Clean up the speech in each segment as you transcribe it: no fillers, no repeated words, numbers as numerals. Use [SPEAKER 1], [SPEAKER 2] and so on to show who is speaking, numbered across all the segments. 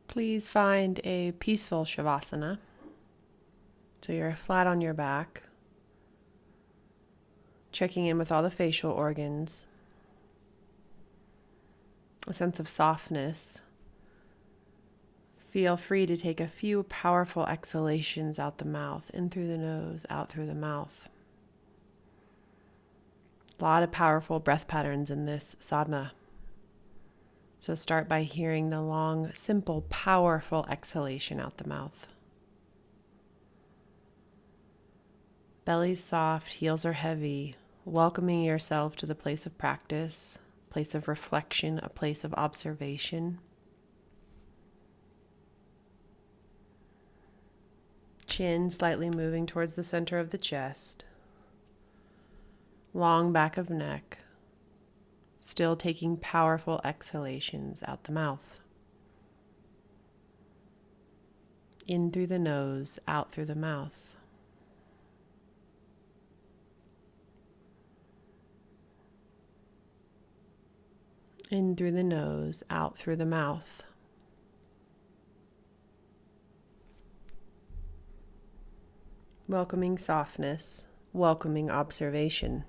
[SPEAKER 1] Please find a peaceful Shavasana. So you're flat on your back, checking in with all the facial organs, a sense of softness. Feel free to take a few powerful exhalations out the mouth, in through the nose, out through the mouth. A lot of powerful breath patterns in this sadhana. So start by hearing the long, simple, powerful exhalation out the mouth. Belly's soft, heels are heavy, welcoming yourself to the place of practice, place of reflection, a place of observation. Chin slightly moving towards the center of the chest. Long back of neck. Still taking powerful exhalations out the mouth. In through the nose, out through the mouth. In through the nose, out through the mouth. Welcoming softness, welcoming observation.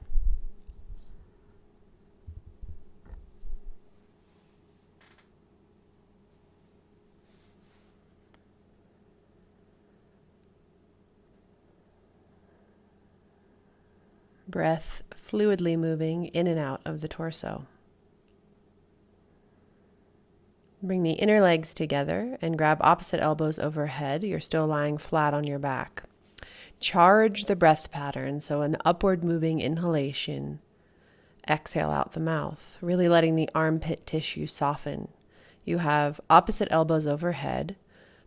[SPEAKER 1] Breath fluidly moving in and out of the torso. Bring the inner legs together and grab opposite elbows overhead. You're still lying flat on your back. Charge the breath pattern, so an upward moving inhalation. Exhale out the mouth, really letting the armpit tissue soften. You have opposite elbows overhead.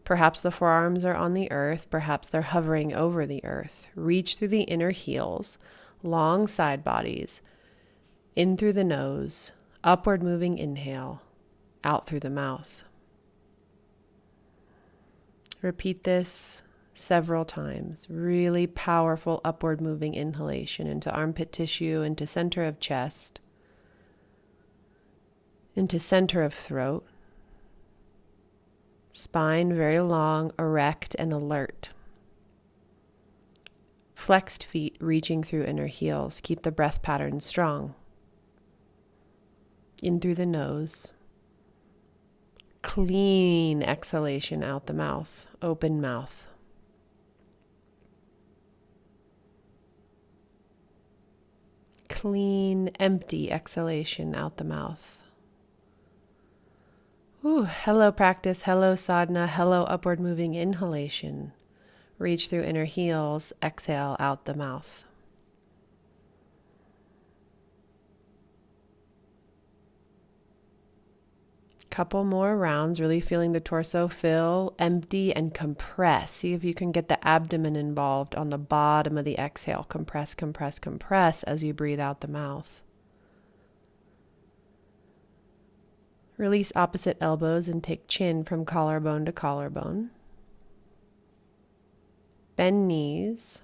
[SPEAKER 1] Perhaps the forearms are on the earth, perhaps they're hovering over the earth. Reach through the inner heels, long side bodies, in through the nose, upward moving inhale, out through the mouth. Repeat this several times. Really powerful upward moving inhalation into armpit tissue, into center of chest, into center of throat. Spine very long, erect and alert. Flexed feet reaching through inner heels. Keep the breath pattern strong. In through the nose. Clean exhalation out the mouth. Open mouth. Clean, empty exhalation out the mouth. Ooh, hello practice, hello sadhana, hello upward moving inhalation. Reach through inner heels, exhale out the mouth. Couple more rounds, really feeling the torso fill, empty, and compress. See if you can get the abdomen involved on the bottom of the exhale. Compress, compress, compress as you breathe out the mouth. Release opposite elbows and take chin from collarbone to collarbone. Bend knees.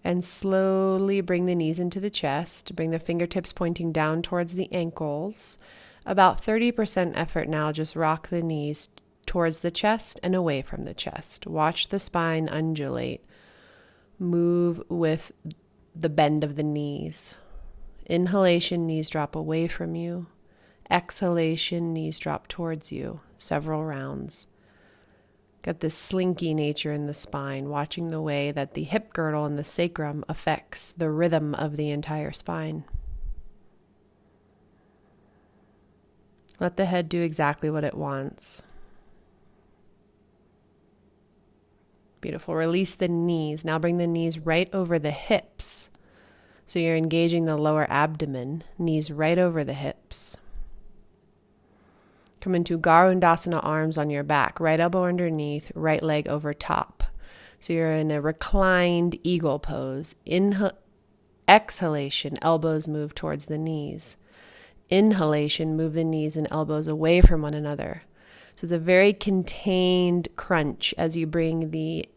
[SPEAKER 1] And slowly bring the knees into the chest. Bring the fingertips pointing down towards the ankles. About 30% effort now. Just rock the knees towards the chest and away from the chest. Watch the spine undulate. Move with the bend of the knees. Inhalation, knees drop away from you. Exhalation, knees drop towards you. Several rounds. Got this slinky nature in the spine, watching the way that the hip girdle and the sacrum affects the rhythm of the entire spine. Let the head do exactly what it wants. Beautiful. Release the knees. Now bring the knees right over the hips. So you're engaging the lower abdomen, knees right over the hips. Come into Garudasana, arms on your back, right elbow underneath, right leg over top. So you're in a reclined eagle pose. Exhalation, elbows move towards the knees. Inhalation, move the knees and elbows away from one another. So it's a very contained crunch as you bring the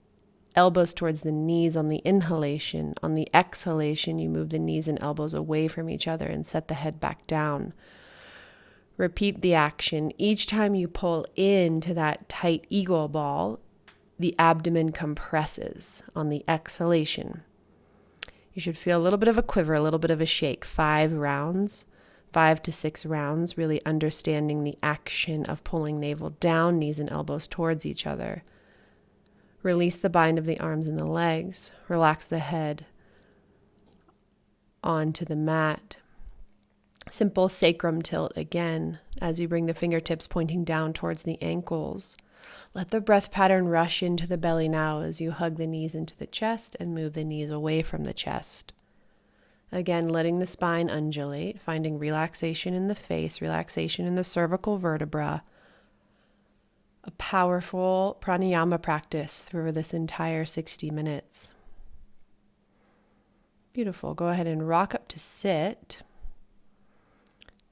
[SPEAKER 1] elbows towards the knees on the inhalation. On the exhalation, you move the knees and elbows away from each other and set the head back down. Repeat the action. Each time you pull into that tight eagle ball, the abdomen compresses on the exhalation. You should feel a little bit of a quiver, a little bit of a shake. 5 rounds, 5 to 6 rounds, really understanding the action of pulling navel down, knees and elbows towards each other. Release the bind of the arms and the legs. Relax the head onto the mat. Simple sacrum tilt again as you bring the fingertips pointing down towards the ankles. Let the breath pattern rush into the belly now as you hug the knees into the chest and move the knees away from the chest. Again, letting the spine undulate, finding relaxation in the face, relaxation in the cervical vertebra. A powerful pranayama practice through this entire 60 minutes. Beautiful. Go ahead and rock up to sit.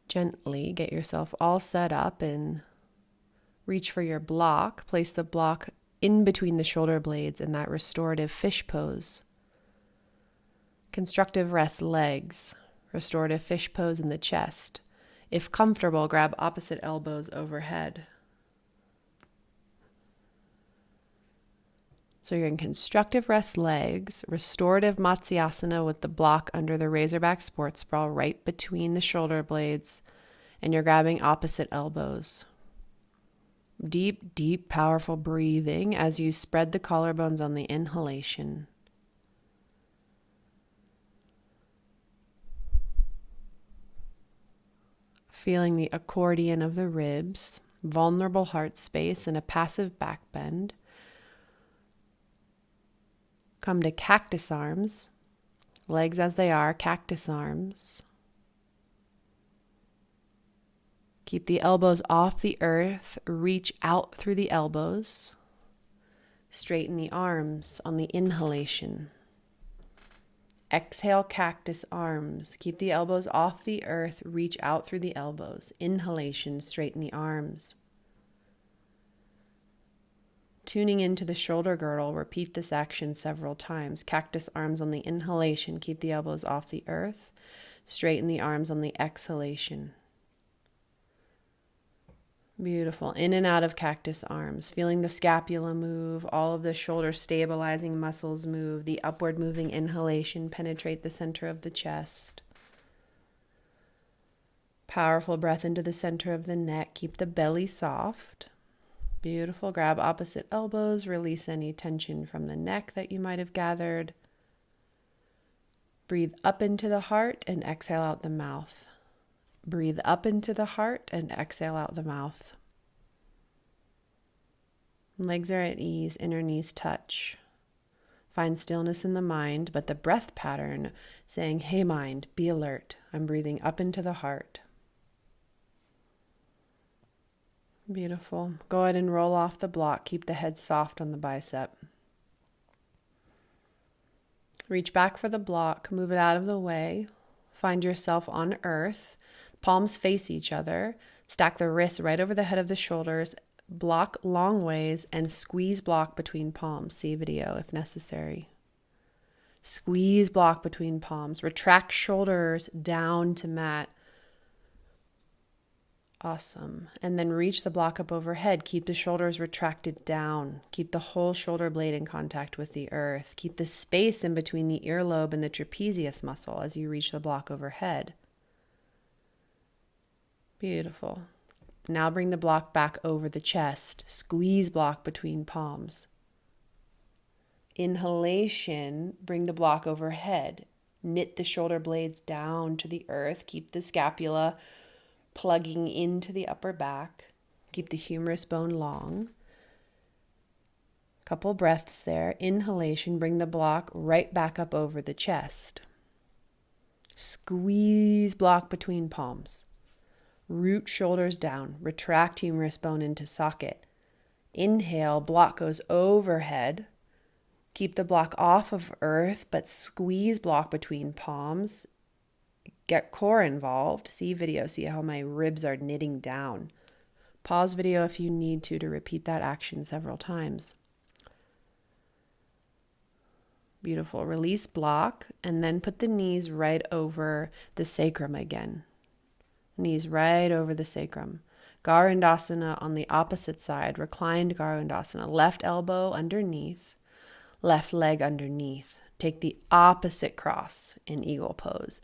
[SPEAKER 1] Gently get yourself all set up and reach for your block. Place the block in between the shoulder blades in that restorative fish pose. Constructive rest legs. Restorative fish pose in the chest. If comfortable, grab opposite elbows overhead. So you're in constructive rest legs, restorative Matsyasana with the block under the Razorback sports bra right between the shoulder blades, and you're grabbing opposite elbows. Deep, deep, powerful breathing as you spread the collarbones on the inhalation. Feeling the accordion of the ribs, vulnerable heart space, and a passive back bend. Come to cactus arms, legs as they are, cactus arms. Keep the elbows off the earth, reach out through the elbows. Straighten the arms on the inhalation. Exhale, cactus arms. Keep the elbows off the earth, reach out through the elbows. Inhalation, straighten the arms. Tuning into the shoulder girdle, repeat this action several times. Cactus arms on the inhalation, keep the elbows off the earth. Straighten the arms on the exhalation. Beautiful. In and out of cactus arms, feeling the scapula move, all of the shoulder stabilizing muscles move, the upward moving inhalation penetrate the center of the chest. Powerful breath into the center of the neck. Keep the belly soft. Beautiful. Grab opposite elbows. Release any tension from the neck that you might have gathered. Breathe up into the heart and exhale out the mouth. Breathe up into the heart and exhale out the mouth. Legs are at ease, inner knees touch. Find stillness in the mind, but the breath pattern saying, hey mind, be alert. I'm breathing up into the heart. Beautiful. Go ahead and roll off the block. Keep the head soft on the bicep. Reach back for the block. Move it out of the way. Find yourself on earth. Palms face each other. Stack the wrists right over the head of the shoulders. Block long ways and squeeze block between palms. See video if necessary. Squeeze block between palms. Retract shoulders down to mat. Awesome. And then reach the block up overhead. Keep the shoulders retracted down. Keep the whole shoulder blade in contact with the earth. Keep the space in between the earlobe and the trapezius muscle as you reach the block overhead. Beautiful. Now bring the block back over the chest. Squeeze block between palms. Inhalation, bring the block overhead. Knit the shoulder blades down to the earth. Keep the scapula plugging into the upper back. Keep the humerus bone long. Couple breaths there. Inhalation, bring the block right back up over the chest. Squeeze block between palms. Root shoulders down. Retract humerus bone into socket. Inhale, block goes overhead. Keep the block off of earth, but squeeze block between palms. Get core involved. See video, see how my ribs are knitting down. Pause video if you need to repeat that action several times. Beautiful. Release block and then put the knees right over the sacrum again. Knees right over the sacrum. Garudasana on the opposite side, reclined Garudasana. Left elbow underneath, left leg underneath. Take the opposite cross in eagle pose.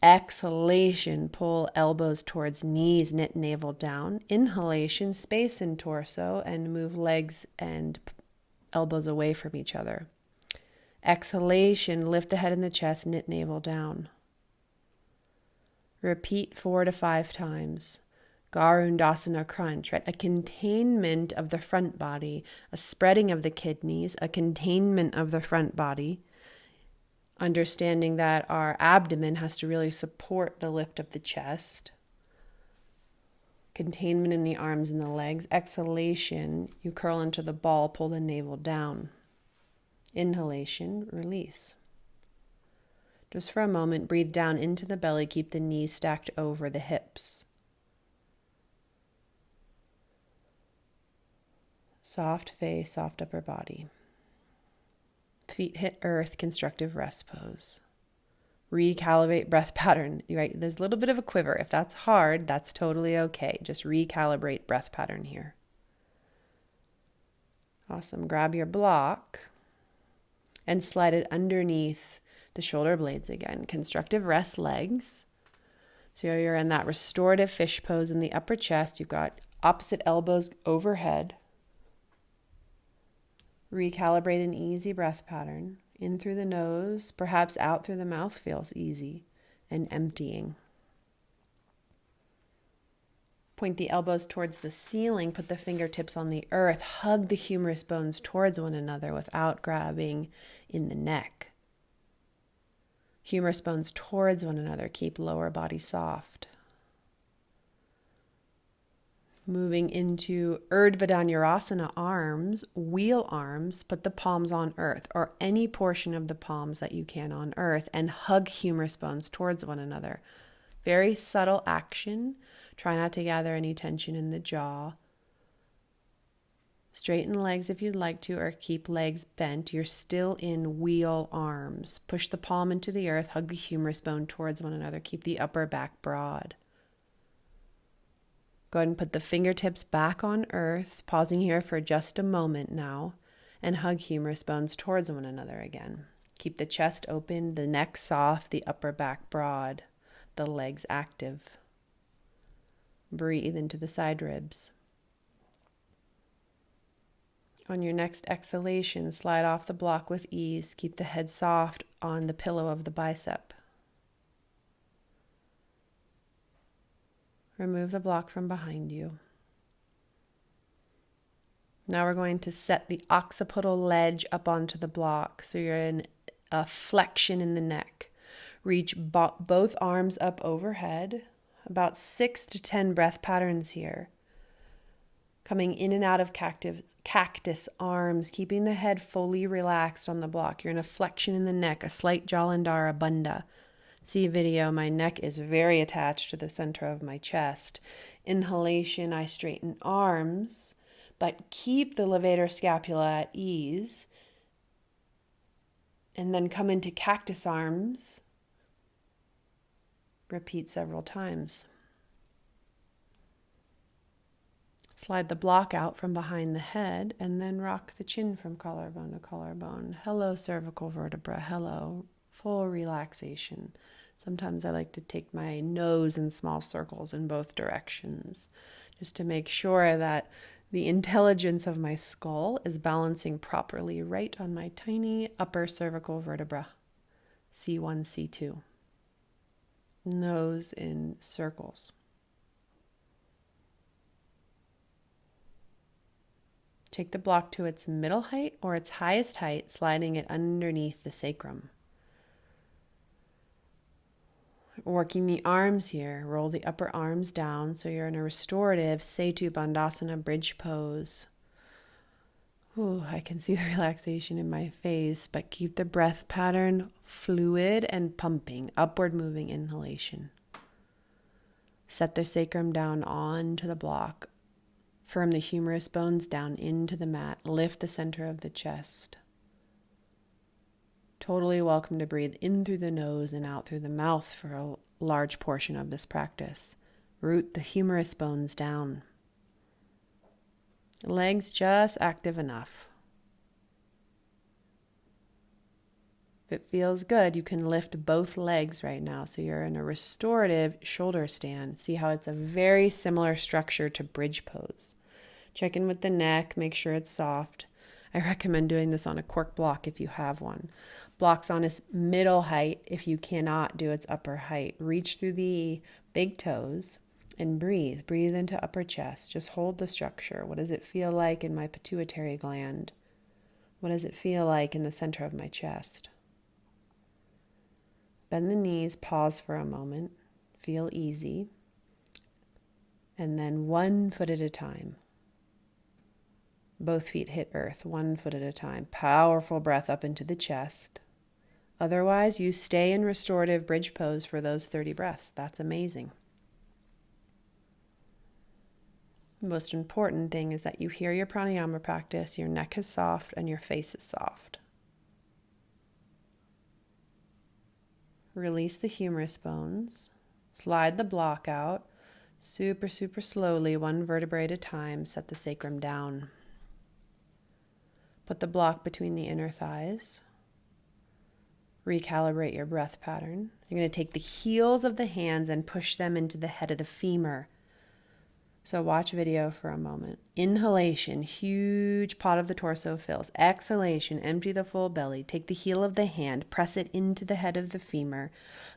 [SPEAKER 1] Exhalation, pull elbows towards knees, knit navel down. Inhalation, space in torso and move legs and elbows away from each other. Exhalation, lift the head and the chest, knit navel down. Repeat 4 to 5 times. Garudasana crunch, right? A containment of the front body, a spreading of the kidneys, a containment of the front body. Understanding that our abdomen has to really support the lift of the chest. Containment in the arms and the legs. Exhalation, you curl into the ball, pull the navel down. Inhalation, release. Just for a moment, breathe down into the belly, keep the knees stacked over the hips. Soft face, soft upper body. Feet hit earth, constructive rest pose. Recalibrate breath pattern, right? There's a little bit of a quiver. If that's hard, that's totally okay. Just recalibrate breath pattern here. Awesome. Grab your block and slide it underneath the shoulder blades again. Constructive rest legs. So you're in that restorative fish pose in the upper chest. You've got opposite elbows overhead. Recalibrate an easy breath pattern. In through the nose, perhaps out through the mouth feels easy, and emptying. Point the elbows towards the ceiling, put the fingertips on the earth, hug the humerus bones towards one another without grabbing in the neck. Humerus bones towards one another, keep lower body soft. Moving into Urdhva Dhanurasana arms, wheel arms, put the palms on earth or any portion of the palms that you can on earth and hug humerus bones towards one another. Very subtle action. Try not to gather any tension in the jaw. Straighten legs if you'd like to or keep legs bent. You're still in wheel arms. Push the palm into the earth, hug the humerus bone towards one another. Keep the upper back broad. Go ahead and put the fingertips back on earth, pausing here for just a moment now, and hug humerus bones towards one another again. Keep the chest open, the neck soft, the upper back broad, the legs active. Breathe into the side ribs. On your next exhalation, slide off the block with ease. Keep the head soft on the pillow of the bicep. Remove the block from behind you. Now we're going to set the occipital ledge up onto the block. So you're in a flexion in the neck. Reach both arms up overhead. About 6 to 10 breath patterns here. Coming in and out of cactus arms, keeping the head fully relaxed on the block. You're in a flexion in the neck, a slight Jalandhara Bandha. See video, my neck is very attached to the center of my chest. Inhalation, I straighten arms, but keep the levator scapula at ease. And then come into cactus arms. Repeat several times. Slide the block out from behind the head and then rock the chin from collarbone to collarbone. Hello, cervical vertebra. Hello. Full relaxation. Sometimes I like to take my nose in small circles in both directions, just to make sure that the intelligence of my skull is balancing properly right on my tiny upper cervical vertebra, C1, C2. Nose in circles. Take the block to its middle height or its highest height, sliding it underneath the sacrum. Working the arms here, roll the upper arms down so you're in a restorative Setu Bandhasana bridge pose. Ooh, I can see the relaxation in my face, but keep the breath pattern fluid and pumping, upward moving inhalation. Set the sacrum down onto the block. Firm the humerus bones down into the mat. Lift the center of the chest. Totally welcome to breathe in through the nose and out through the mouth for a large portion of this practice. Root the humerus bones down. Legs just active enough. If it feels good, you can lift both legs right now. So you're in a restorative shoulder stand. See how it's a very similar structure to bridge pose. Check in with the neck, make sure it's soft. I recommend doing this on a cork block if you have one. Blocks on its middle height if you cannot do its upper height. Reach through the big toes and breathe. Breathe into upper chest. Just hold the structure. What does it feel like in my pituitary gland? What does it feel like in the center of my chest? Bend the knees, pause for a moment, feel easy, and then 1 foot at a time. Both feet hit earth, 1 foot at a time. Powerful breath up into the chest. Otherwise, you stay in restorative bridge pose for those 30 breaths. That's amazing. The most important thing is that you hear your pranayama practice, your neck is soft, and your face is soft. Release the humerus bones. Slide the block out. Super, super slowly, 1 vertebrae at a time. Set the sacrum down. Put the block between the inner thighs. Recalibrate your breath pattern. You're going to take the heels of the hands and push them into the head of the femur. So watch video for a moment. Inhalation, huge pot of the torso fills. Exhalation, empty the full belly. Take the heel of the hand, press it into the head of the femur.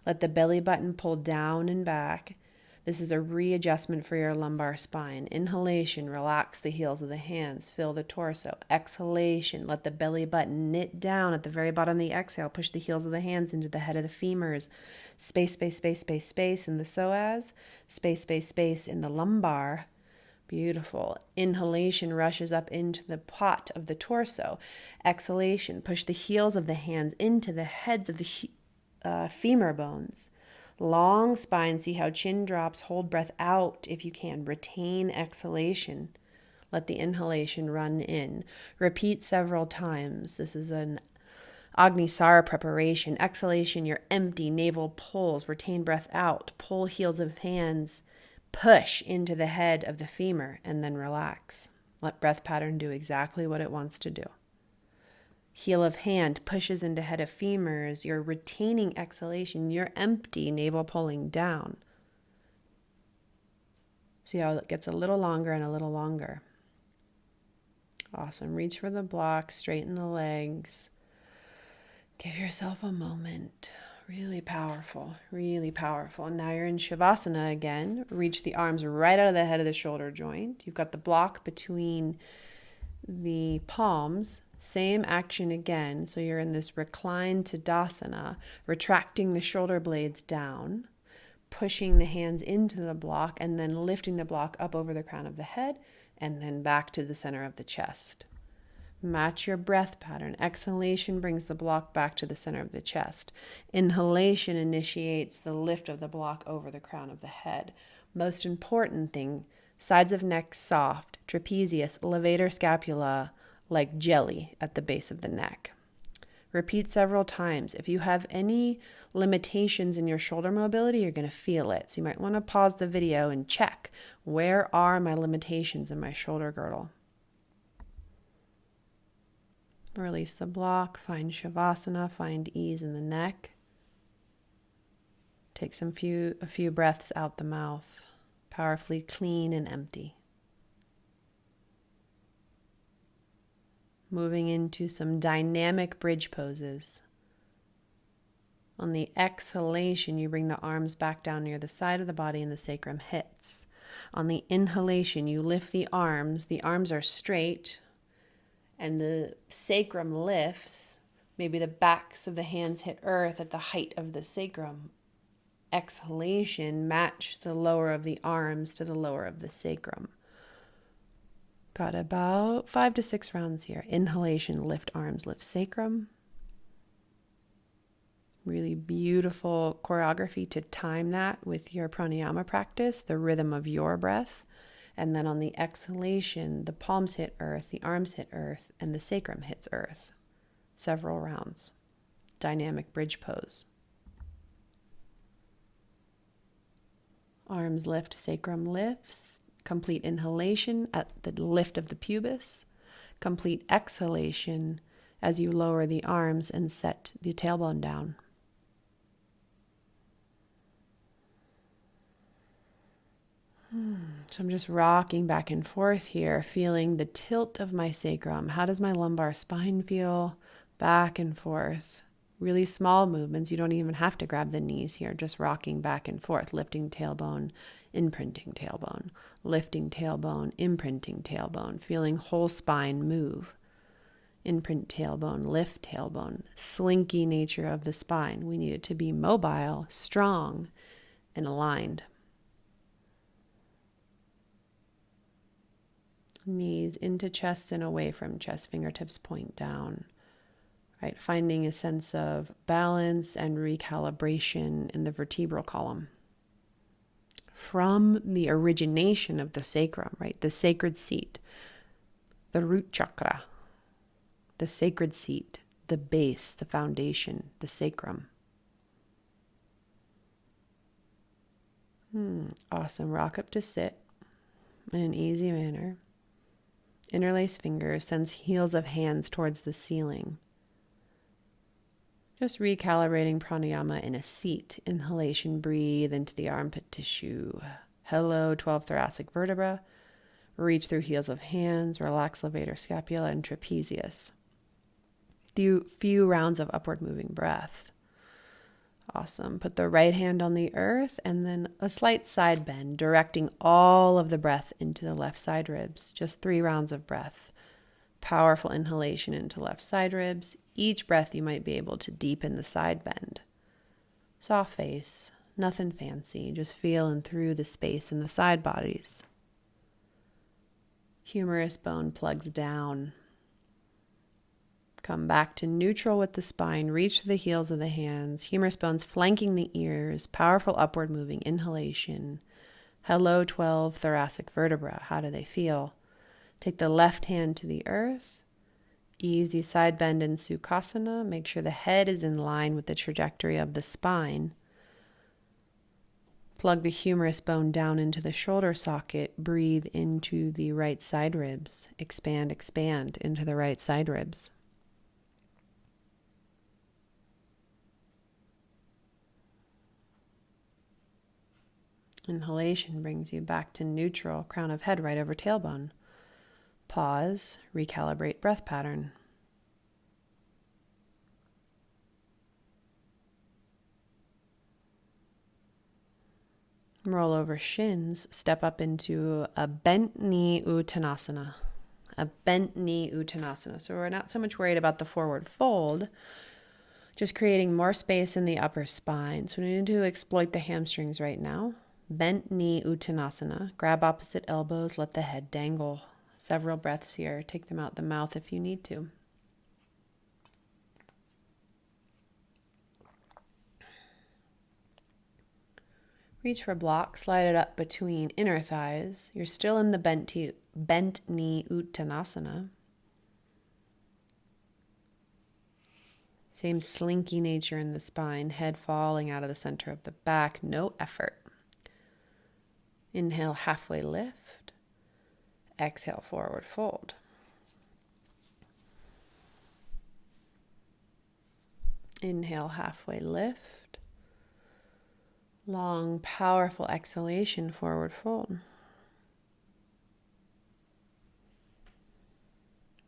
[SPEAKER 1] Let the belly button pull down and back. This is a readjustment for your lumbar spine. Inhalation, relax the heels of the hands, fill the torso. Exhalation, let the belly button knit down at the very bottom of the exhale. Push the heels of the hands into the head of the femurs. Space, space, space, space, space in the psoas. Space, space, space in the lumbar. Beautiful. Inhalation rushes up into the pot of the torso. Exhalation, push the heels of the hands into the heads of the femur bones. Long spine, see how chin drops, hold breath out if you can. Retain exhalation. Let the inhalation run in. Repeat several times. This is an Agnisara preparation. Exhalation, you're empty. Navel pulls. Retain breath out. Pull heels of hands. Push into the head of the femur and then relax. Let breath pattern do exactly what it wants to do. Heel of hand pushes into head of femurs. You're retaining exhalation. You're empty, navel pulling down. See how it gets a little longer and a little longer. Awesome. Reach for the block, straighten the legs. Give yourself a moment. Really powerful, really powerful. Now you're in Shavasana again. Reach the arms right out of the head of the shoulder joint. You've got the block between the palms. Same action again. So you're in this reclined Tadasana, retracting the shoulder blades down, pushing the hands into the block, and then lifting the block up over the crown of the head, and then back to the center of the chest. Match your breath pattern. Exhalation brings the block back to the center of the chest. Inhalation initiates the lift of the block over the crown of the head. Most important thing, sides of neck soft, trapezius, levator scapula, like jelly at the base of the neck. Repeat several times. If you have any limitations in your shoulder mobility, you're going to feel it. So you might want to pause the video and check, where are my limitations in my shoulder girdle? Release the block, find Shavasana, find ease in the neck. Take a few breaths out the mouth, powerfully clean and empty. Moving into some dynamic bridge poses. On the exhalation, you bring the arms back down near the side of the body and the sacrum hits. On the inhalation, you lift the arms are straight, and the sacrum lifts. Maybe the backs of the hands hit earth at the height of the sacrum. Exhalation, match the lower of the arms to the lower of the sacrum. Got about 5 to 6 rounds here. Inhalation, lift arms, lift sacrum. Really beautiful choreography to time that with your pranayama practice, the rhythm of your breath. And then on the exhalation, the palms hit earth, the arms hit earth, and the sacrum hits earth. Several rounds. Dynamic bridge pose. Arms lift, sacrum lifts. Complete inhalation at the lift of the pubis. Complete exhalation as you lower the arms and set the tailbone down. So I'm just rocking back and forth here, feeling the tilt of my sacrum. How does my lumbar spine feel? Back and forth. Really small movements. You don't even have to grab the knees here. Just rocking back and forth, lifting tailbone, imprinting tailbone, lifting tailbone, imprinting tailbone, feeling whole spine move. Imprint tailbone, lift tailbone, slinky nature of the spine. We need it to be mobile, strong, and aligned. Knees into chest and away from chest, fingertips point down. Right, finding a sense of balance and recalibration in the vertebral column. From the origination of the sacrum, right, the sacred seat, the root chakra, the sacred seat, the base, the foundation, the sacrum. Awesome. Rock up to sit in an easy manner. Interlace fingers, sends heels of hands towards the ceiling. Just recalibrating pranayama in a seat. Inhalation, breathe into the armpit tissue. Hello, 12 thoracic vertebra. Reach through heels of hands. Relax levator scapula and trapezius. Few rounds of upward moving breath. Awesome. Put the right hand on the earth and then a slight side bend, directing all of the breath into the left side ribs. Just 3 rounds of breath. Powerful inhalation into left side ribs. Each breath you might be able to deepen the side bend. Soft face, nothing fancy, just feeling through the space in the side bodies. Humerus bone plugs down. Come back to neutral with the spine. Reach to the heels of the hands. Humerus bones flanking the ears. Powerful upward moving inhalation. Hello, 12 thoracic vertebra. How do they feel? Take the left hand to the earth. Easy side bend in Sukhasana. Make sure the head is in line with the trajectory of the spine. Plug the humerus bone down into the shoulder socket. Breathe into the right side ribs. Expand, expand into the right side ribs. Inhalation brings you back to neutral, crown of head right over tailbone. Pause, recalibrate breath pattern. Roll over shins, step up into a bent knee uttanasana. A bent knee uttanasana. So we're not so much worried about the forward fold, just creating more space in the upper spine. So we need to exploit the hamstrings right now. Bent knee uttanasana. Grab opposite elbows, let the head dangle. Several breaths here. Take them out the mouth if you need to. Reach for block, slide it up between inner thighs. You're still in the bent knee uttanasana. Same slinky nature in the spine, head falling out of the center of the back, no effort. Inhale, halfway lift. Exhale, forward fold. Inhale, halfway lift. Long, powerful exhalation, forward fold.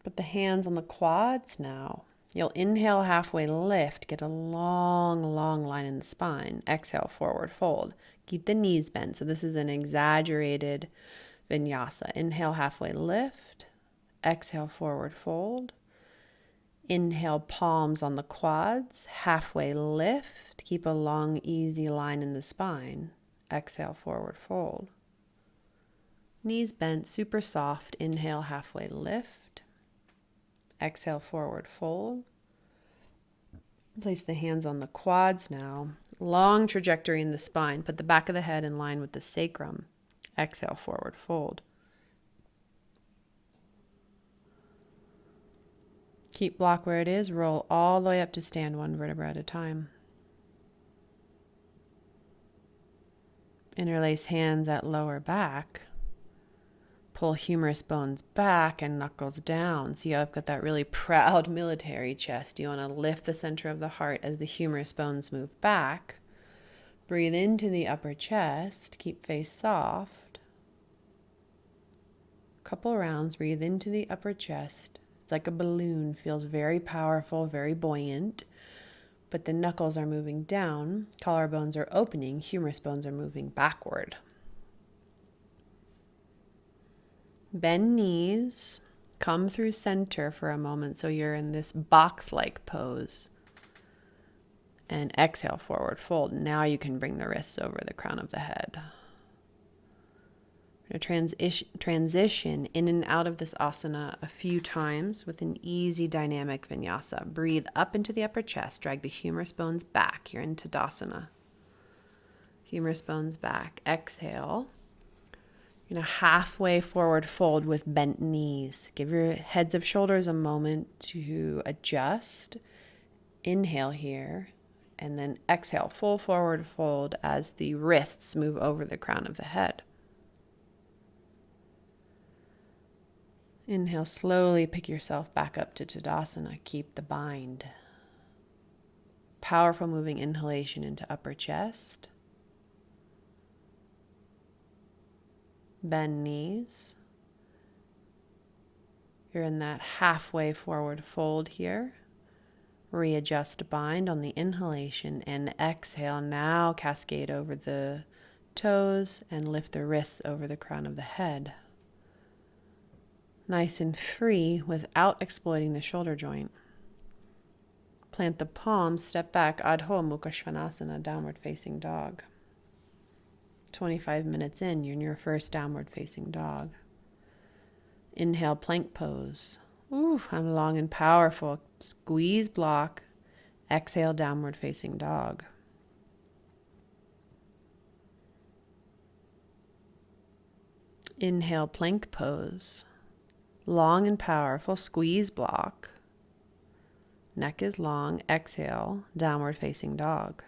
[SPEAKER 1] Put the hands on the quads now. You'll inhale, halfway lift, get a long, long line in the spine. Exhale, forward fold. Keep the knees bent. So this is an exaggerated vinyasa. Inhale, halfway lift. Exhale, forward fold. Inhale, palms on the quads. Halfway lift. Keep a long, easy line in the spine. Exhale, forward fold. Knees bent, super soft. Inhale, halfway lift. Exhale, forward fold. Place the hands on the quads now. Long trajectory in the spine. Put the back of the head in line with the sacrum. Exhale, forward fold. Keep block where it is. Roll all the way up to stand, one vertebra at a time. Interlace hands at lower back. Pull humerus bones back and knuckles down. See how I've got that really proud military chest. You want to lift the center of the heart as the humerus bones move back. Breathe into the upper chest. Keep face soft. Couple rounds. Breathe into the upper chest. It's like a balloon. Feels very powerful, very buoyant. But the knuckles are moving down. Collarbones are opening. Humerus bones are moving backward. Bend knees. Come through center for a moment so you're in this box-like pose. And exhale, forward fold. Now you can bring the wrists over the crown of the head. We're going to transition in and out of this asana a few times with an easy dynamic vinyasa. Breathe up into the upper chest. Drag the humerus bones back. You're in Tadasana. Humerus bones back. Exhale. You're going to halfway forward fold with bent knees. Give your heads of shoulders a moment to adjust. Inhale here. And then exhale, full forward fold as the wrists move over the crown of the head. Inhale, slowly pick yourself back up to Tadasana. Keep the bind. Powerful moving inhalation into upper chest. Bend knees. You're in that halfway forward fold here. Readjust bind on the inhalation and exhale. Now cascade over the toes and lift the wrists over the crown of the head. Nice and free without exploiting the shoulder joint. Plant the palms, step back, Adho Mukha Svanasana, downward facing dog. 25 minutes in, you're in your first downward facing dog. Inhale, plank pose. Ooh, I'm long and powerful. Squeeze block. Exhale, downward facing dog. Inhale, plank pose. Long and powerful. Squeeze block. Neck is long. Exhale, downward facing dog.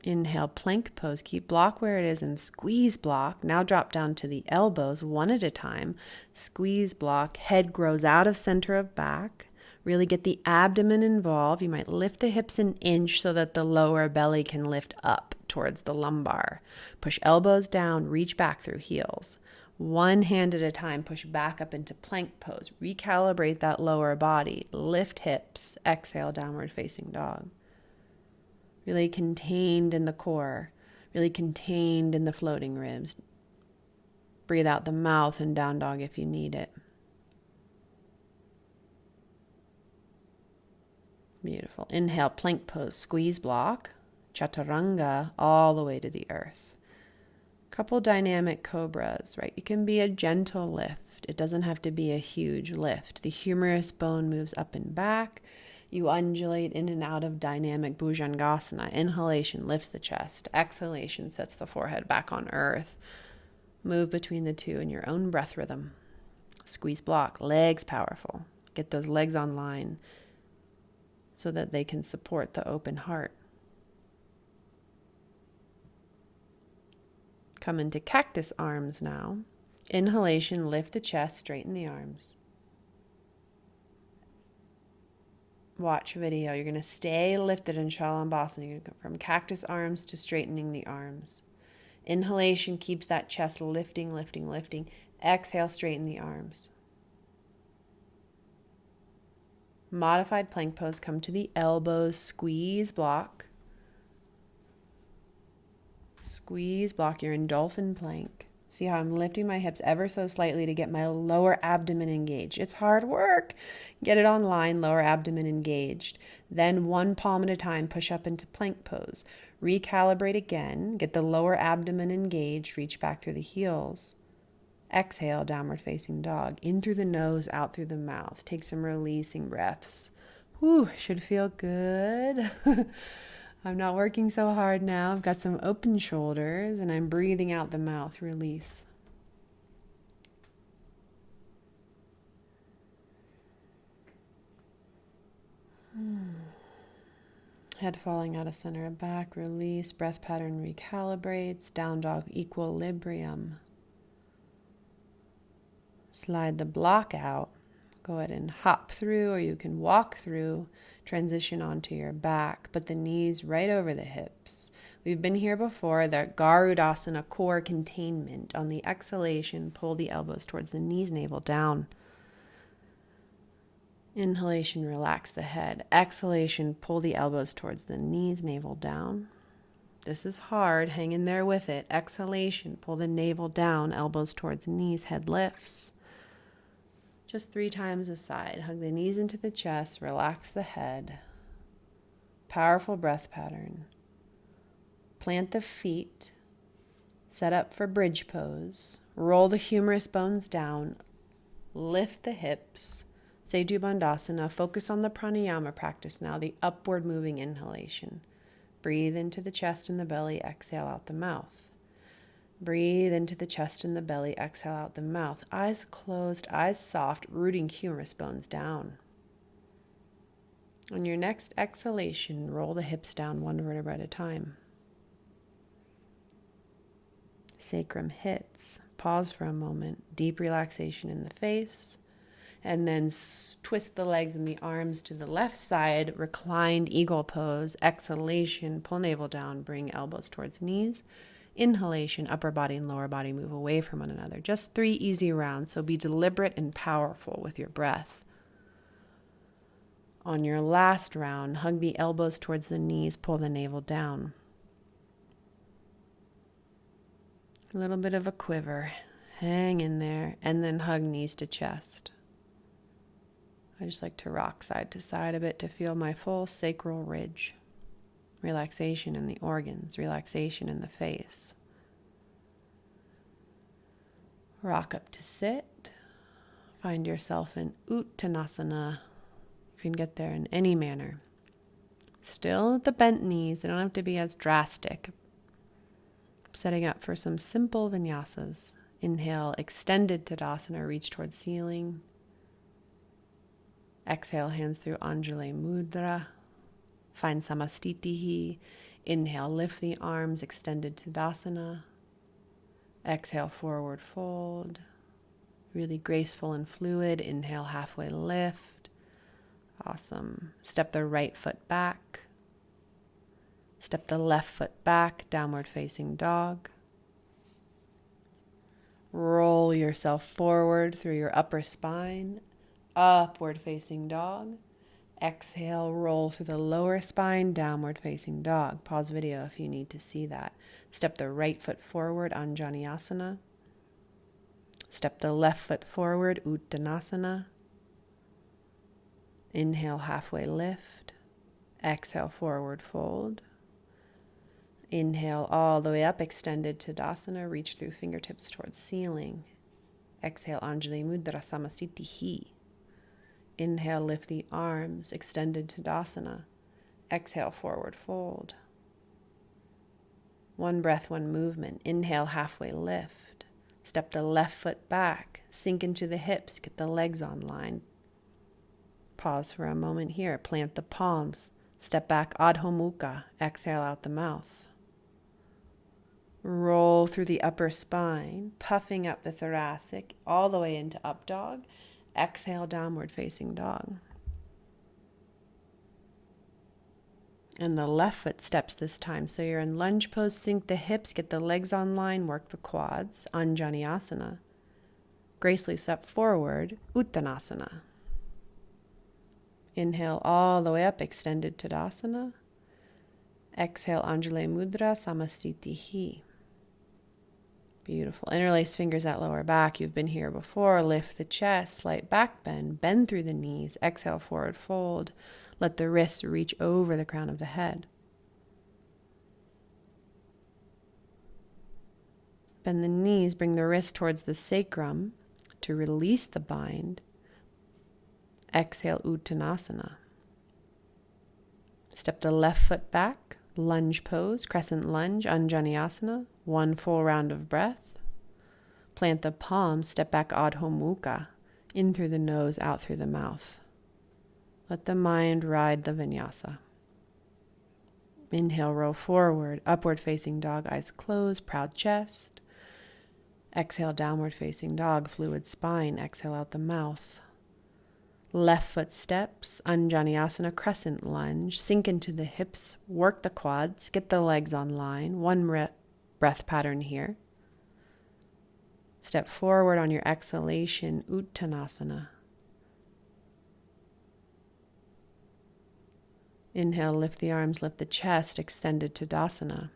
[SPEAKER 1] Inhale, plank pose. Keep block where it is and squeeze block. Now drop down to the elbows one at a time. Squeeze block. Head grows out of center of back. Really get the abdomen involved. You might lift the hips an inch so that the lower belly can lift up towards the lumbar. Push elbows down. Reach back through heels. One hand at a time. Push back up into plank pose. Recalibrate that lower body. Lift hips. Exhale, downward facing dog. Really contained in the core, really contained in the floating ribs. Breathe out the mouth and down dog if you need it. Beautiful. Inhale, plank pose, squeeze block, chaturanga, all the way to the earth. Couple dynamic cobras, right? It can be a gentle lift. It doesn't have to be a huge lift. The humerus bone moves up and back. You undulate in and out of dynamic Bhujangasana. Inhalation lifts the chest. Exhalation sets the forehead back on earth. Move between the two in your own breath rhythm. Squeeze block. Legs powerful. Get those legs online so that they can support the open heart. Come into cactus arms now. Inhalation, lift the chest, straighten the arms. Watch video. You're going to stay lifted in Shalambhasana. You're going to go from cactus arms to straightening the arms. Inhalation keeps that chest lifting, lifting, lifting. Exhale, straighten the arms. Modified plank pose. Come to the elbows. Squeeze block. Squeeze block. You're in dolphin plank. See how I'm lifting my hips ever so slightly to get my lower abdomen engaged. It's hard work. Get it online, lower abdomen engaged. Then one palm at a time, push up into plank pose. Recalibrate again. Get the lower abdomen engaged. Reach back through the heels. Exhale, downward facing dog. In through the nose, out through the mouth. Take some releasing breaths. Whew, should feel good. I'm not working so hard now. I've got some open shoulders and I'm breathing out the mouth. Release. Head falling out of center of back, release, breath pattern recalibrates, down dog equilibrium. Slide the block out. Go ahead and hop through, or you can walk through, transition onto your back, put the knees right over the hips. We've been here before, that Garudasana core containment. On the exhalation, pull the elbows towards the knees, navel down. Inhalation, relax the head. Exhalation, pull the elbows towards the knees, navel down. This is hard, hang in there with it. Exhalation, pull the navel down, elbows towards knees, head lifts. Just 3 times a side. Hug the knees into the chest, relax the head. Powerful breath pattern. Plant the feet, set up for bridge pose. Roll the humerus bones down, lift the hips. Setu Bandhasana, focus on the pranayama practice now, the upward moving inhalation. Breathe into the chest and the belly, exhale out the mouth. Breathe into the chest and the belly, exhale out the mouth. Eyes closed, eyes soft, rooting humerus bones down. On your next exhalation, roll the hips down 1 vertebra at a time. Sacrum hits. Pause for a moment. Deep relaxation in the face. And then twist the legs and the arms to the left side, reclined eagle pose. Exhalation, pull navel down, bring elbows towards knees. Inhalation, upper body and lower body move away from one another. Just 3 easy rounds, so be deliberate and powerful with your breath. On your last round, hug the elbows towards the knees, pull the navel down. A little bit of a quiver, hang in there, and then hug knees to chest. I just like to rock side to side a bit to feel my full sacral ridge. Relaxation in the organs, relaxation in the face. Rock up to sit. Find yourself in Uttanasana. You can get there in any manner. Still with the bent knees, they don't have to be as drastic. Setting up for some simple vinyasas. Inhale, extended Tadasana, reach towards ceiling. Exhale, hands through Anjali Mudra. Find Samastitihi. Inhale, lift the arms, extended Tadasana. Exhale, forward fold. Really graceful and fluid. Inhale, halfway lift. Awesome. Step the right foot back. Step the left foot back, downward facing dog. Roll yourself forward through your upper spine. Upward facing dog. Exhale, roll through the lower spine, downward facing dog. Pause video if you need to see that. Step the right foot forward, Anjaneyasana. Step the left foot forward, Uttanasana. Inhale, halfway lift. Exhale, forward fold. Inhale all the way up, extended Tadasana. Reach through fingertips towards ceiling. Exhale, Anjali Mudra Samastitihi. Inhale, lift the arms, extended Tadasana. Exhale, forward fold. 1 breath, 1 movement. Inhale, halfway lift. Step the left foot back. Sink into the hips. Get the legs online. Pause for a moment here. Plant the palms. Step back, Adho Mukha. Exhale out the mouth. Roll through the upper spine, puffing up the thoracic all the way into up dog. Exhale, downward facing dog. And the left foot steps this time. So you're in lunge pose, sink the hips, get the legs online, work the quads, Anjaneyasana. Gracefully step forward, Uttanasana. Inhale all the way up, extended Tadasana. Exhale, Anjali Mudra Samastitihi. Beautiful. Interlace fingers at lower back. You've been here before. Lift the chest, slight back bend. Bend through the knees. Exhale, forward fold. Let the wrists reach over the crown of the head. Bend the knees. Bring the wrist towards the sacrum to release the bind. Exhale, Uttanasana. Step the left foot back. Lunge pose, crescent lunge, Anjaneyasana. 1 full round of breath. Plant the palms, step back, Adho Mukha. In through the nose, out through the mouth. Let the mind ride the vinyasa. Inhale, roll forward, upward facing dog, eyes closed, proud chest. Exhale, downward facing dog, fluid spine. Exhale out the mouth. Left foot steps, Anjaneyasana, crescent lunge. Sink into the hips, work the quads, get the legs on line. One breath pattern here. Step forward on your exhalation, Uttanasana. Inhale, lift the arms, lift the chest, extended Tadasana.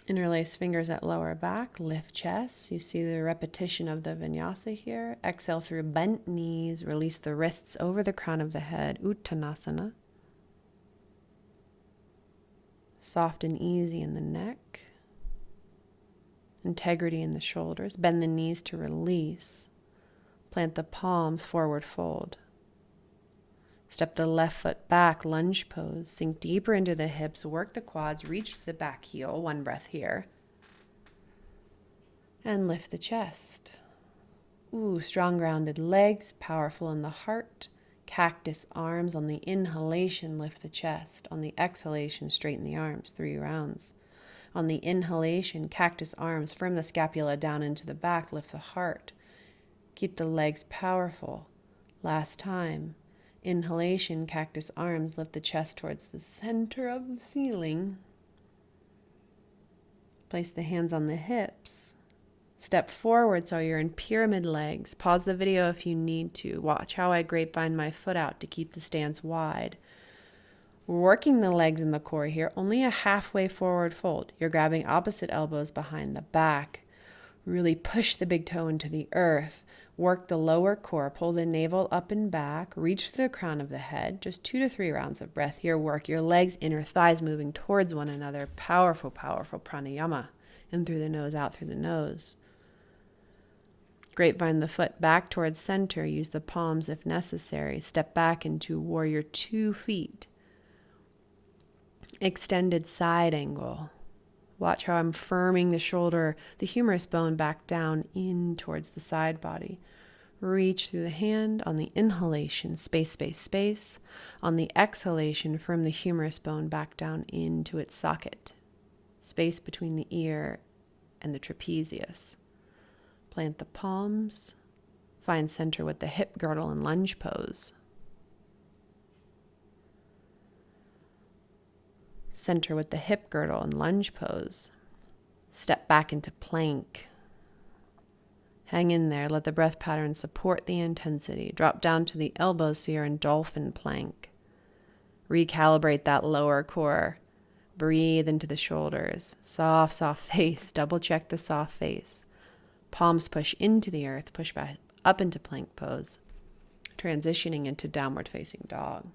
[SPEAKER 1] Interlace fingers at lower back, lift chest. You see the repetition of the vinyasa here. Exhale through bent knees, release the wrists over the crown of the head, Uttanasana. Soft and easy in the neck. Integrity in the shoulders. Bend the knees to release. Plant the palms, forward fold. Step the left foot back, lunge pose. Sink deeper into the hips, work the quads, reach to the back heel. One breath here. And lift the chest. Ooh, strong grounded legs, powerful in the heart. Cactus arms. On the inhalation, lift the chest. On the exhalation, straighten the arms. 3 rounds. On the inhalation, cactus arms, firm the scapula down into the back, lift the heart. Keep the legs powerful. Last time. Inhalation, cactus arms, lift the chest towards the center of the ceiling. Place the hands on the hips. Step forward so you're in pyramid legs. Pause the video if you need to. Watch how I grapevine my foot out to keep the stance wide. Working the legs in the core here, only a halfway forward fold. You're grabbing opposite elbows behind the back. Really push the big toe into the earth. Work the lower core, pull the navel up and back, reach to the crown of the head. Just 2 to 3 rounds of breath here. Work your legs, inner thighs moving towards one another. Powerful, powerful pranayama. In through the nose, out through the nose. Grapevine the foot back towards center. Use the palms if necessary. Step back into warrior 2 feet. Extended side angle. Watch how I'm firming the shoulder, the humerus bone back down in towards the side body. Reach through the hand. On the inhalation, space, space, space. On the exhalation, firm the humerus bone back down into its socket. Space between the ear and the trapezius. Plant the palms. Find center with the hip girdle and lunge pose. Center with the hip girdle and lunge pose. Step back into plank. Hang in there. Let the breath pattern support the intensity. Drop down to the elbows so you're in dolphin plank. Recalibrate that lower core. Breathe into the shoulders. Soft, soft face. Double check the soft face. Palms push into the earth. Push back up into plank pose. Transitioning into downward facing dog.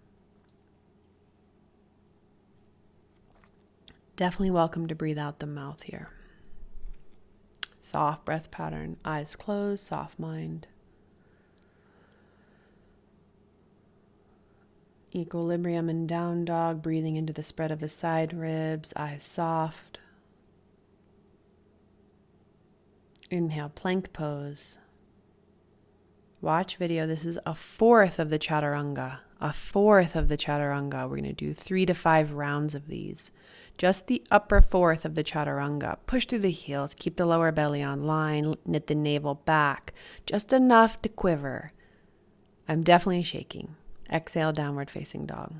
[SPEAKER 1] Definitely welcome to breathe out the mouth here. Soft breath pattern, eyes closed, soft mind. Equilibrium in down dog, breathing into the spread of the side ribs, eyes soft. Inhale, plank pose. Watch video. This is a 4th of the chaturanga. A 4th of the chaturanga. We're going to do 3 to 5 rounds of these. Just the upper 4th of the chaturanga. Push through the heels. Keep the lower belly on line. Knit the navel back. Just enough to quiver. I'm definitely shaking. Exhale, downward facing dog.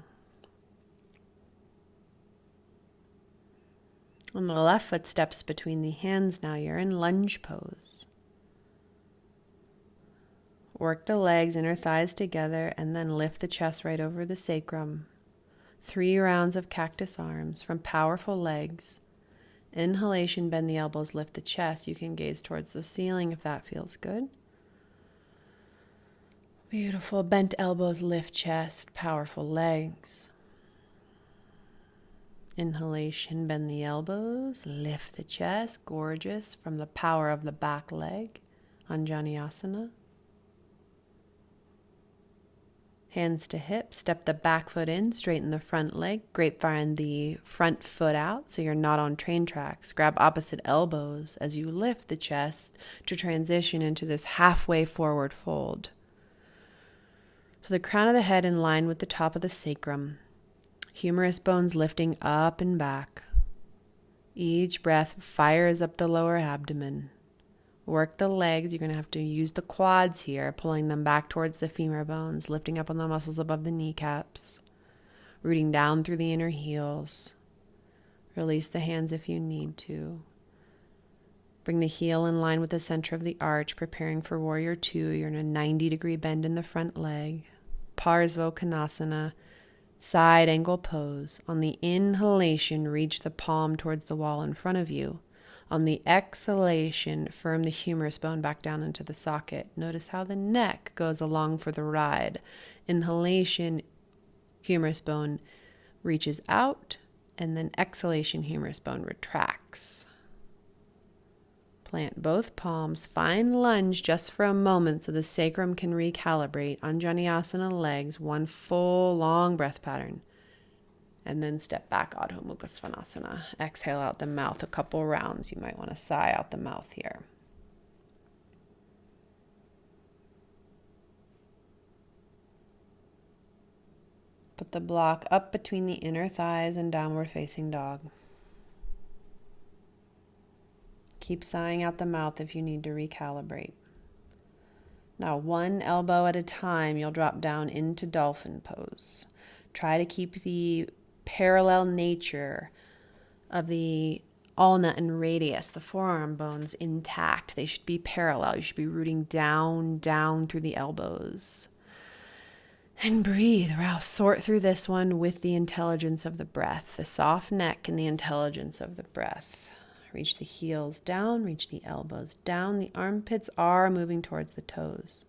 [SPEAKER 1] On the left foot steps between the hands now. You're in lunge pose. Work the legs, inner thighs together, and then lift the chest right over the sacrum. 3 rounds of cactus arms from powerful legs. Inhalation, bend the elbows, lift the chest. You can gaze towards the ceiling if that feels good. Beautiful. Bent elbows, lift chest, powerful legs. Inhalation, bend the elbows, lift the chest. Gorgeous. From the power of the back leg. Anjaneyasana. Hands to hips, step the back foot in, straighten the front leg, grapevine the front foot out so you're not on train tracks. Grab opposite elbows as you lift the chest to transition into this halfway forward fold. So the crown of the head in line with the top of the sacrum. Humerus bones lifting up and back. Each breath fires up the lower abdomen. Work the legs. You're going to have to use the quads here, pulling them back towards the femur bones, lifting up on the muscles above the kneecaps, rooting down through the inner heels. Release the hands if you need to. Bring the heel in line with the center of the arch, preparing for Warrior Two. You're in a 90-degree bend in the front leg. Parsvottanasana, side angle pose. On the inhalation, reach the palm towards the wall in front of you. On the exhalation, firm the humerus bone back down into the socket. Notice how the neck goes along for the ride. Inhalation, humerus bone reaches out, and then exhalation, humerus bone retracts. Plant both palms. Find lunge just for a moment so the sacrum can recalibrate. Anjaneyasana legs, one full long breath pattern. And then step back, Adho Mukha Svanasana. Exhale out the mouth a couple rounds. You might want to sigh out the mouth here. Put the block up between the inner thighs and downward facing dog. Keep sighing out the mouth if you need to recalibrate. Now, one elbow at a time, you'll drop down into dolphin pose. Try to keep the parallel nature of the ulna and radius, the forearm bones, intact. They should be parallel. You should be rooting down through the elbows. And breathe. Wow, sort through this one with the intelligence of the breath, the soft neck and the intelligence of the breath. Reach the heels down, reach the elbows down. The armpits are moving towards the toes.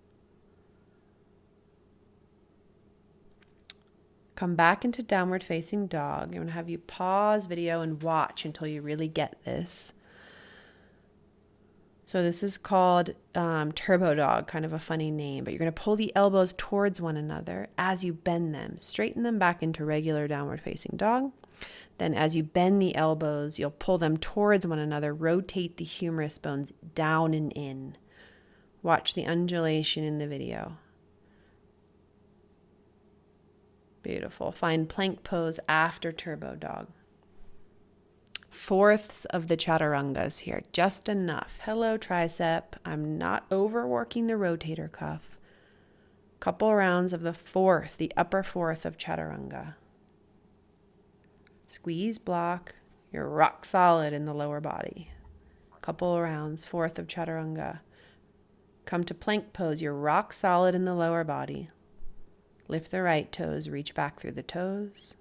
[SPEAKER 1] Come back into downward facing dog. I'm going to have you pause video and watch until you really get this. So this is called turbo dog, kind of a funny name, but you're going to pull the elbows towards one another as you bend them. Straighten them back into regular downward facing dog. Then as you bend the elbows, you'll pull them towards one another. Rotate the humerus bones down and in. Watch the undulation in the video. Beautiful. Find plank pose after turbo dog. Fourths of the chaturangas here. Just enough. Hello, tricep. I'm not overworking the rotator cuff. Couple rounds of the fourth, the upper fourth of chaturanga. Squeeze block. You're rock solid in the lower body. Couple rounds, fourth of chaturanga. Come to plank pose. You're rock solid in the lower body. Lift the right toes, reach back through the toes.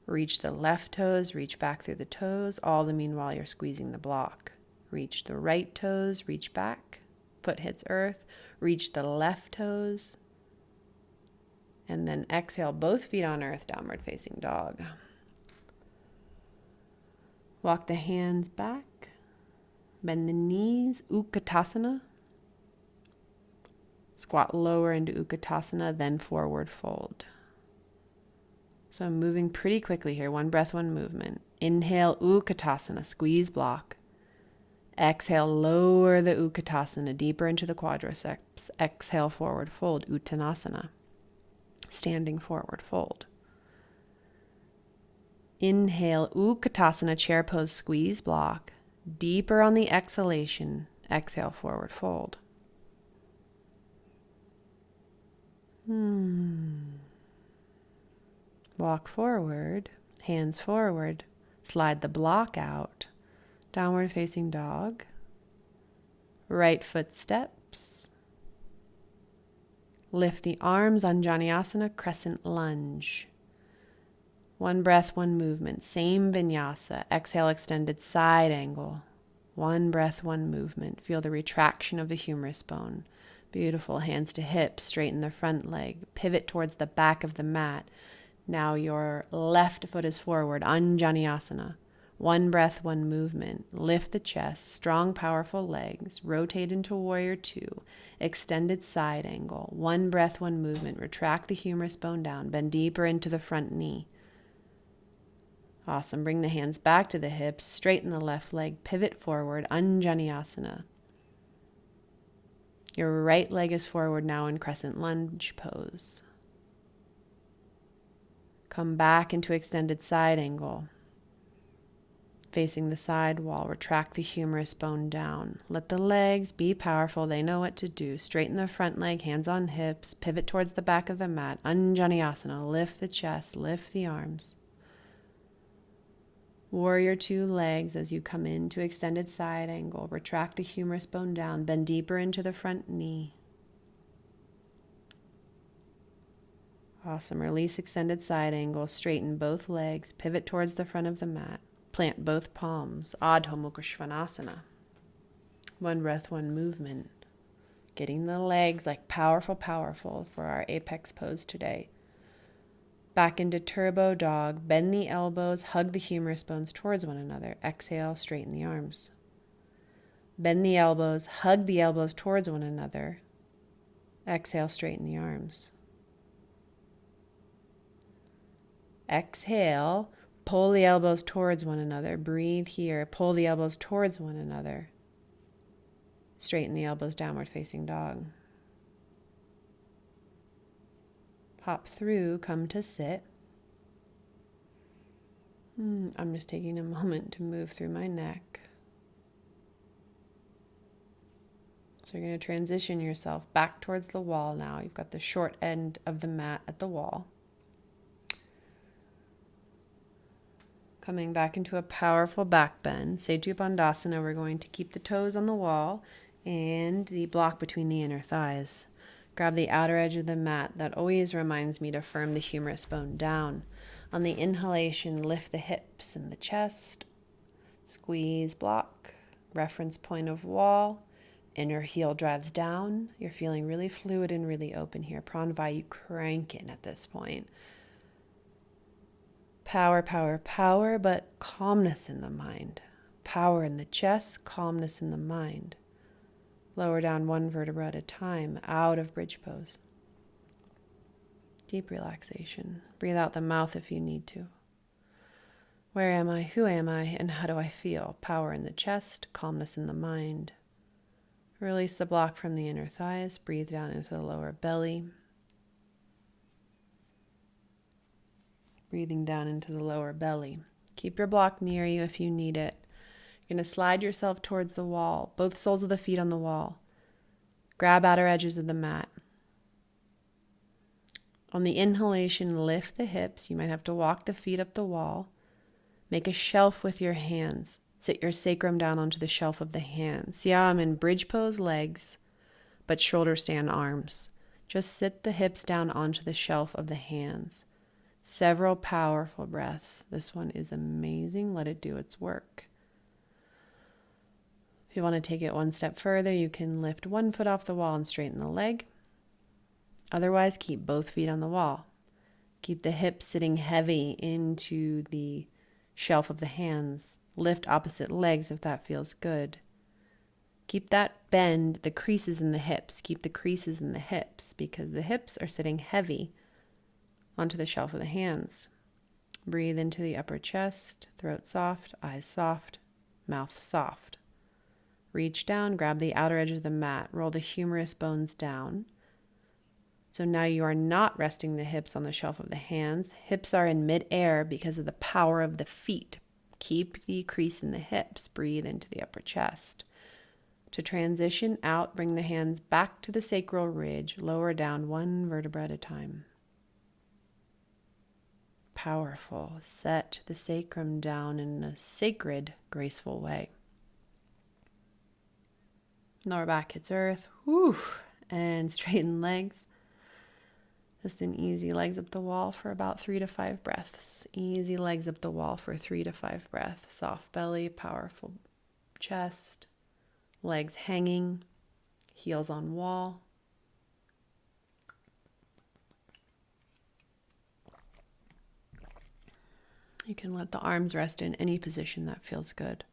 [SPEAKER 1] Reach the left toes, reach back through the toes. All the meanwhile you're squeezing the block. Reach the right toes, reach back. Foot hits earth. Reach the left toes. And then exhale, both feet on earth, downward facing dog. Walk the hands back. Bend the knees, Utkatasana. Squat lower into Utkatasana, then forward fold. So I'm moving pretty quickly here. One breath, one movement. Inhale, Utkatasana, squeeze block. Exhale, lower the Utkatasana deeper into the quadriceps. Exhale, forward fold, Uttanasana. Standing forward fold. Inhale, Utkatasana, chair pose, squeeze block. Deeper on the exhalation. Exhale, forward fold. Walk forward, hands forward. Slide the block out. Downward facing dog. Right foot steps. Lift the arms, Anjaneyasana, crescent lunge. One breath, one movement. Same vinyasa. Exhale, extended side angle. One breath, one movement. Feel the retraction of the humerus bone. Beautiful. Hands to hips. Straighten the front leg. Pivot towards the back of the mat. Now your left foot is forward. Anjaneyasana. One breath, one movement. Lift the chest. Strong, powerful legs. Rotate into Warrior Two. Extended side angle. One breath, one movement. Retract the humerus bone down. Bend deeper into the front knee. Awesome. Bring the hands back to the hips. Straighten the left leg. Pivot forward. Anjaneyasana. Your right leg is forward now in crescent lunge pose. Come back into extended side angle. Facing the side wall, retract the humerus bone down. Let the legs be powerful. They know what to do. Straighten the front leg, hands on hips. Pivot towards the back of the mat. Anjaneyasana. Lift the chest, lift the arms. Warrior two legs as you come into extended side angle. Retract the humerus bone down. Bend deeper into the front knee. Awesome. Release extended side angle. Straighten both legs. Pivot towards the front of the mat. Plant both palms. Adho Mukha Svanasana. One breath, one movement. Getting the legs like powerful for our apex pose today. Back into turbo dog. Bend the elbows. Hug the humerus bones towards one another. Exhale, straighten the arms. Bend the elbows. Hug the elbows towards one another. Exhale, straighten the arms. Exhale, pull the elbows towards one another. Breathe here. Pull the elbows towards one another. Straighten the elbows, downward facing dog. Hop through, come to sit. I'm just taking a moment to move through my neck. So you're going to transition yourself back towards the wall now. You've got the short end of the mat at the wall. Coming back into a powerful back bend. Setu Bandhasana, we're going to keep the toes on the wall and the block between the inner thighs. Grab the outer edge of the mat. That always reminds me to firm the humerus bone down. On the inhalation, lift the hips and the chest. Squeeze block. Reference point of wall. Inner heel drives down. You're feeling really fluid and really open here. Pranavayu cranking at this point. Power, but calmness in the mind. Power in the chest, calmness in the mind. Lower down one vertebra at a time, out of bridge pose. Deep relaxation. Breathe out the mouth if you need to. Where am I? Who am I? And how do I feel? Power in the chest, calmness in the mind. Release the block from the inner thighs. Breathe down into the lower belly. Breathing down into the lower belly. Keep your block near you if you need it. You're going to slide yourself towards the wall, both soles of the feet on the wall. Grab outer edges of the mat. On the inhalation, lift the hips. You might have to walk the feet up the wall. Make a shelf with your hands. Sit your sacrum down onto the shelf of the hands. See how I'm in bridge pose legs, but shoulder stand arms. Just sit the hips down onto the shelf of the hands. Several powerful breaths. This one is amazing. Let it do its work. If you want to take it one step further, you can lift one foot off the wall and straighten the leg. Otherwise, keep both feet on the wall. Keep the hips sitting heavy into the shelf of the hands. Lift opposite legs if that feels good. Keep that bend, the creases in the hips. Keep the creases in the hips because the hips are sitting heavy onto the shelf of the hands. Breathe into the upper chest, throat soft, eyes soft, mouth soft. Reach down, grab the outer edge of the mat, roll the humerus bones down. So now you are not resting the hips on the shelf of the hands. Hips are in midair because of the power of the feet. Keep the crease in the hips. Breathe into the upper chest. To transition out, bring the hands back to the sacral ridge. Lower down one vertebra at a time. Powerful. Set the sacrum down in a sacred, graceful way. Lower back hits earth. Whew. And straighten legs. Just an easy legs up the wall for about 3 to 5 breaths. Easy legs up the wall for 3 to 5 breaths. Soft belly, powerful chest. Legs hanging. Heels on wall. You can let the arms rest in any position that feels good.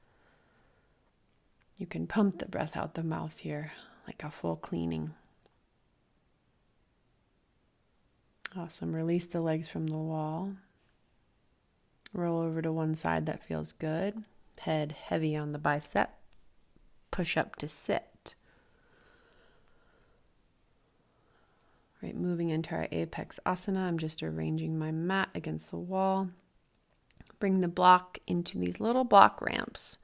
[SPEAKER 1] You can pump the breath out the mouth here, like a full cleaning. Awesome. Release the legs from the wall. Roll over to one side that feels good. Head heavy on the bicep. Push up to sit. Great. Moving into our apex asana, I'm just arranging my mat against the wall. Bring the block into these little block ramps.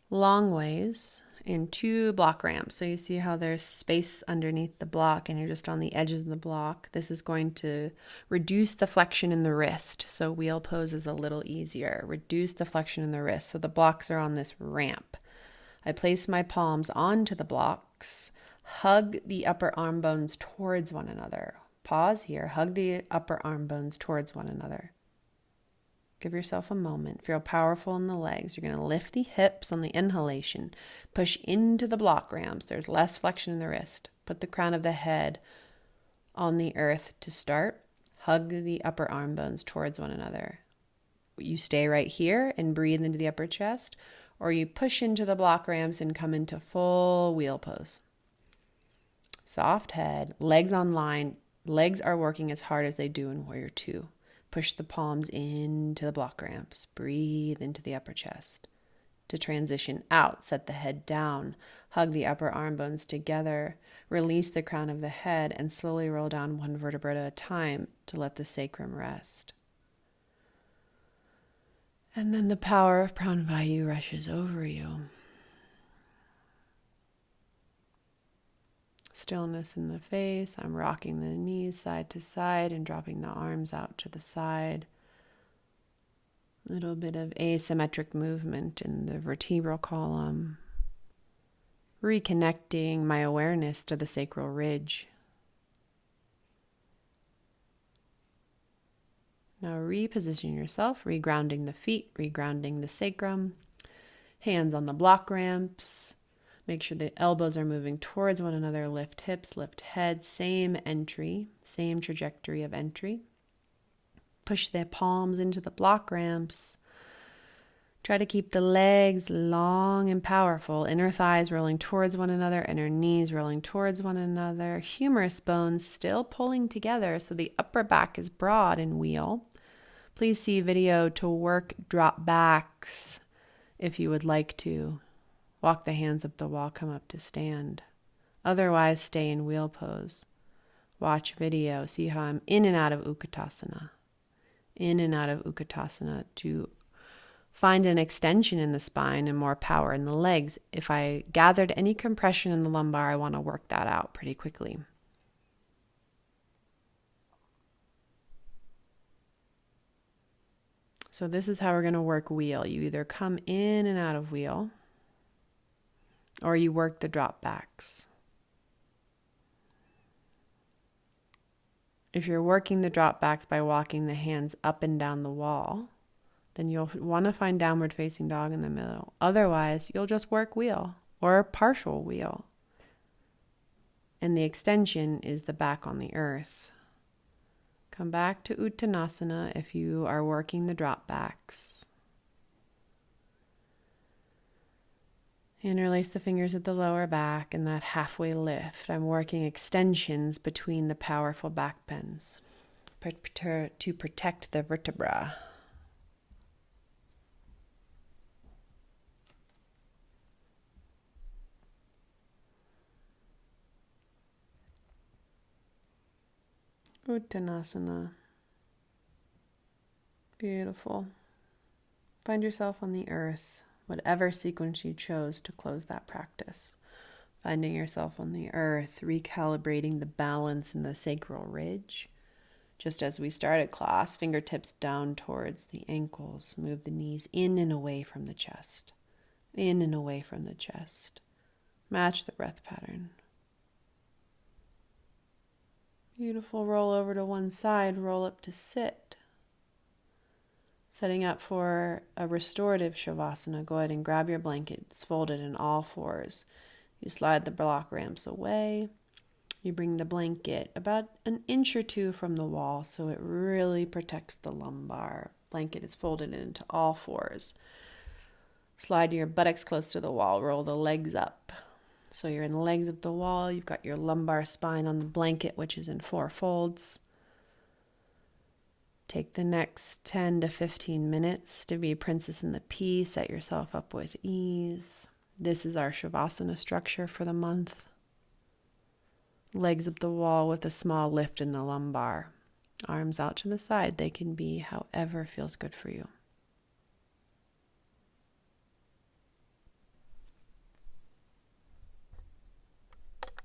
[SPEAKER 1] Long ways in 2 block ramps. So you see how there's space underneath the block and you're just on the edges of the block. This is going to reduce the flexion in the wrist. So wheel pose is a little easier. Reduce the flexion in the wrist. So the blocks are on this ramp. I place my palms onto the blocks. Hug the upper arm bones towards one another. Pause here. Hug the upper arm bones towards one another. Give yourself a moment. Feel powerful in the legs. You're going to lift the hips on the inhalation. Push into the block ramps. There's less flexion in the wrist. Put the crown of the head on the earth to start. Hug the upper arm bones towards one another. You stay right here and breathe into the upper chest, or you push into the block ramps and come into full wheel pose. Soft head, legs on line. Legs are working as hard as they do in Warrior 2. Push the palms into the block ramps. Breathe into the upper chest. To transition out, set the head down. Hug the upper arm bones together. Release the crown of the head and slowly roll down 1 vertebra at a time to let the sacrum rest. And then the power of Pranavayu rushes over you. Stillness in the face. I'm rocking the knees side to side and dropping the arms out to the side. A little bit of asymmetric movement in the vertebral column. Reconnecting my awareness to the sacral ridge. Now reposition yourself, regrounding the feet, regrounding the sacrum. Hands on the block ramps. Make sure the elbows are moving towards one another. Lift hips, lift head. Same entry, same trajectory of entry. Push the palms into the block ramps. Try to keep the legs long and powerful. Inner thighs rolling towards one another. Inner knees rolling towards one another. Humerus bones still pulling together so the upper back is broad in wheel. Please see video to work drop backs if you would like to. Walk the hands up the wall, come up to stand. Otherwise, stay in wheel pose. Watch video, see how I'm in and out of Utkatasana. In and out of Utkatasana to find an extension in the spine and more power in the legs. If I gathered any compression in the lumbar, I want to work that out pretty quickly. So this is how we're going to work wheel. You either come in and out of wheel, or you work the drop backs. If you're working the drop backs by walking the hands up and down the wall, then you'll want to find downward facing dog in the middle. Otherwise, you'll just work wheel or partial wheel. And the extension is the back on the earth. Come back to Uttanasana if you are working the drop backs. Interlace the fingers at the lower back and that halfway lift. I'm working extensions between the powerful back bends to protect the vertebra. Uttanasana. Beautiful. Find yourself on the earth. Whatever sequence you chose to close that practice. Finding yourself on the earth, recalibrating the balance in the sacral ridge. Just as we started class, fingertips down towards the ankles. Move the knees in and away from the chest. In and away from the chest. Match the breath pattern. Beautiful. Roll over to one side, roll up to sit. Setting up for a restorative Shavasana, go ahead and grab your blanket. It's folded in all fours. You slide the block ramps away. You bring the blanket about an inch or two from the wall so it really protects the lumbar. Blanket is folded into all fours. Slide your buttocks close to the wall. Roll the legs up. So you're in the legs of the wall. You've got your lumbar spine on the blanket, which is in 4 folds. Take the next 10 to 15 minutes to be Princess in the Pea. Set yourself up with ease. This is our Shavasana structure for the month. Legs up the wall with a small lift in the lumbar. Arms out to the side. They can be however feels good for you.